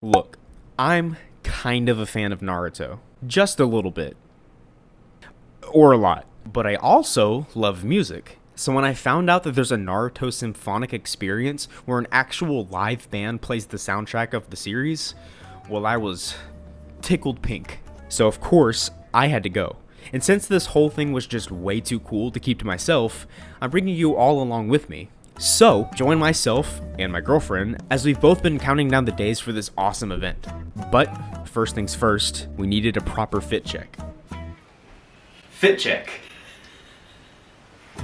Look, I'm kind of a fan of Naruto. Just a little bit. Or a lot. But I also love music. So when I found out that there's a Naruto Symphonic Experience where an actual live band plays the soundtrack of the series, well, I was tickled pink. So of course, I had to go. And since this whole thing was just way too cool to keep to myself, I'm bringing you all along with me. So, join myself and my girlfriend as we've both been counting down the days for this awesome event. But, first things first, we needed a proper fit check. Fit check.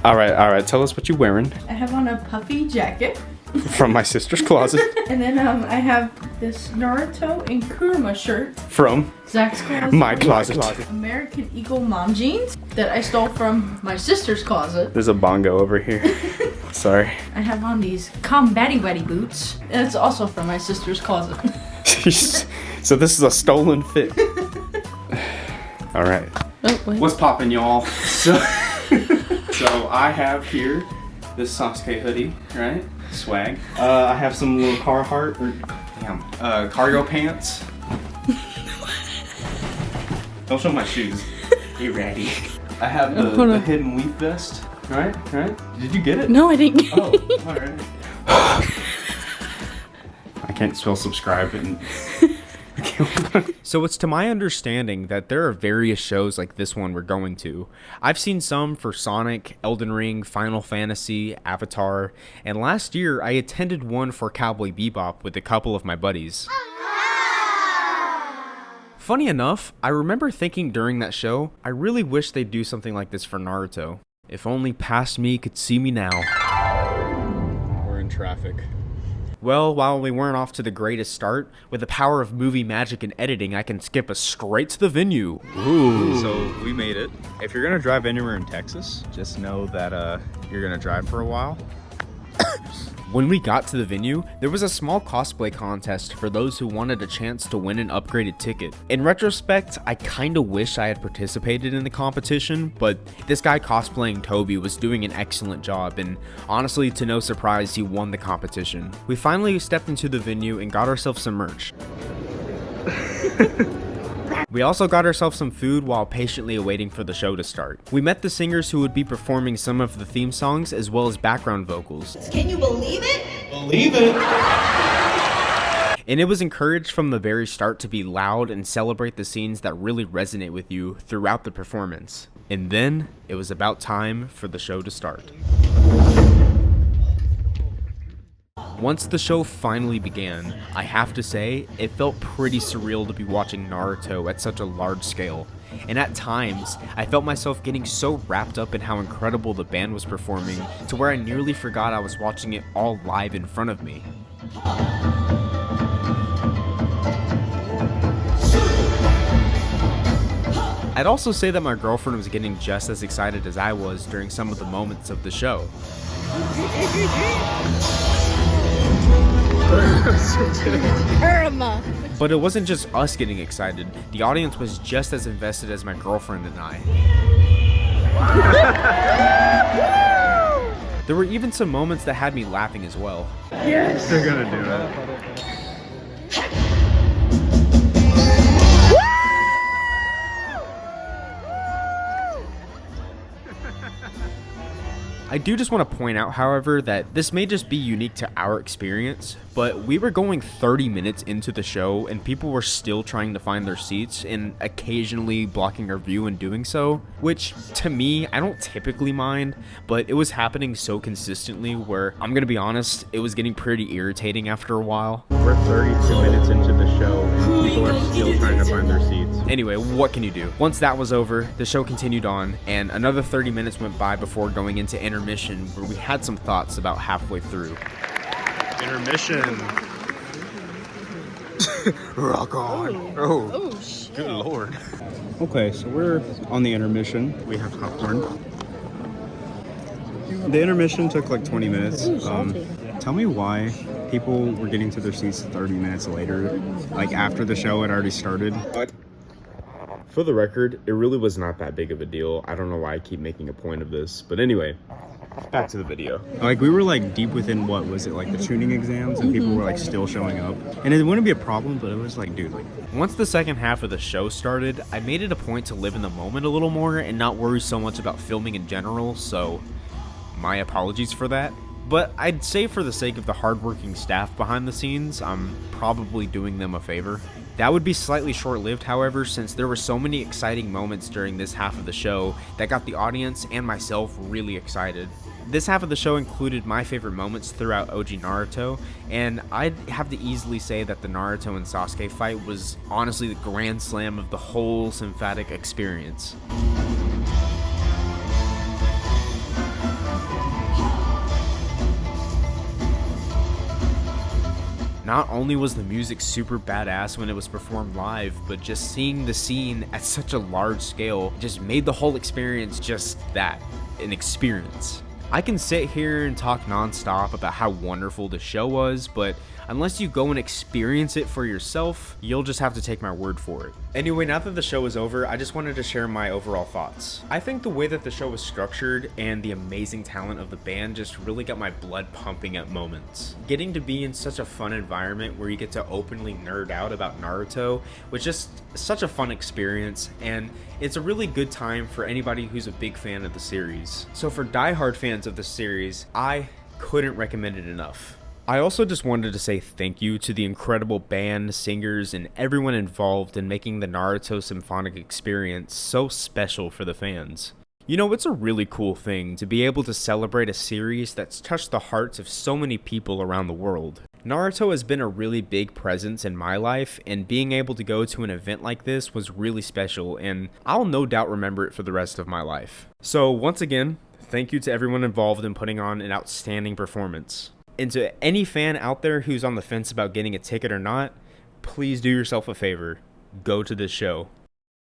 Alright, tell us what you're wearing. I have on a puffy jacket. From my sister's closet. And then I have this Naruto and Kurama shirt. From Zach's closet. my closet. American Eagle mom jeans that I stole from my sister's closet. There's a bongo over here. Sorry. I have on these combatty weddy boots. That's also from my sister's closet. So this is a stolen fit. Alright. Oh, wait. What's poppin', y'all? So I have here this Sasuke hoodie, right? Swag. I have some little cargo pants. Don't show my shoes. Hey, ratty. I have the hidden weave vest. Right? Did you get it? No, I didn't get it. it. Oh, alright. I can't spell subscribe and... So it's to my understanding that there are various shows like this one we're going to. I've seen some for Sonic, Elden Ring, Final Fantasy, Avatar, and last year I attended one for Cowboy Bebop with a couple of my buddies. Funny enough, I remember thinking during that show, I really wish they'd do something like this for Naruto. If only past me could see me now. We're in traffic. Well, while we weren't off to the greatest start, with the power of movie magic and editing, I can skip us straight to the venue. Ooh. So we made it. If you're gonna drive anywhere in Texas, just know that you're gonna drive for a while. When we got to the venue, there was a small cosplay contest for those who wanted a chance to win an upgraded ticket. In retrospect, I kinda wish I had participated in the competition, but this guy cosplaying Toby was doing an excellent job, and honestly, to no surprise, he won the competition. We finally stepped into the venue and got ourselves some merch. We also got ourselves some food while patiently awaiting for the show to start. We met the singers who would be performing some of the theme songs as well as background vocals. Can you believe it? Believe it! And it was encouraged from the very start to be loud and celebrate the scenes that really resonate with you throughout the performance. And then, it was about time for the show to start. Once the show finally began, I have to say, it felt pretty surreal to be watching Naruto at such a large scale. And at times, I felt myself getting so wrapped up in how incredible the band was performing to where I nearly forgot I was watching it all live in front of me. I'd also say that my girlfriend was getting just as excited as I was during some of the moments of the show. But it wasn't just us getting excited, the audience was just as invested as my girlfriend and I. There were even some moments that had me laughing as well. Yes! They're gonna do it. I do just want to point out, however, that this may just be unique to our experience, but we were going 30 minutes into the show and people were still trying to find their seats and occasionally blocking our view in doing so, which to me, I don't typically mind, but it was happening so consistently where, I'm gonna be honest, it was getting pretty irritating after a while. We're 32 minutes into the show and people are still trying to find their seats. Anyway, what can you do? Once that was over, the show continued on, and another 30 minutes went by before going into intermission, where we had some thoughts about halfway through. Intermission. Rock on. Oh shit. Good lord. Okay, so we're on the intermission. We have popcorn. The intermission took like 20 minutes. Tell me why people were getting to their seats 30 minutes later, like after the show had already started. For the record, it really was not that big of a deal. I don't know why I keep making a point of this, but anyway, back to the video. Like, we were like deep within, what was it, like the tuning exams, and people were like still showing up, and it wouldn't be a problem, but it was like, dude, like, Once the second half of the show started, I made it a point to live in the moment a little more and not worry so much about filming in general, so my apologies for that. But I'd say for the sake of the hardworking staff behind the scenes, I'm probably doing them a favor. That would be slightly short-lived, however, since there were so many exciting moments during this half of the show that got the audience and myself really excited. This half of the show included my favorite moments throughout OG Naruto, and I'd have to easily say that the Naruto and Sasuke fight was honestly the grand slam of the whole symphonic experience. Not only was the music super badass when it was performed live, but just seeing the scene at such a large scale just made the whole experience just that, an experience. I can sit here and talk nonstop about how wonderful the show was, but unless you go and experience it for yourself, you'll just have to take my word for it. Anyway, now that the show is over, I just wanted to share my overall thoughts. I think the way that the show was structured and the amazing talent of the band just really got my blood pumping at moments. Getting to be in such a fun environment where you get to openly nerd out about Naruto was just such a fun experience, and it's a really good time for anybody who's a big fan of the series. So for diehard fans of the series, I couldn't recommend it enough. I also just wanted to say thank you to the incredible band, singers, and everyone involved in making the Naruto Symphonic Experience so special for the fans. You know, it's a really cool thing to be able to celebrate a series that's touched the hearts of so many people around the world. Naruto has been a really big presence in my life, and being able to go to an event like this was really special, and I'll no doubt remember it for the rest of my life. So once again, thank you to everyone involved in putting on an outstanding performance. And to any fan out there who's on the fence about getting a ticket or not, please do yourself a favor. Go to this show.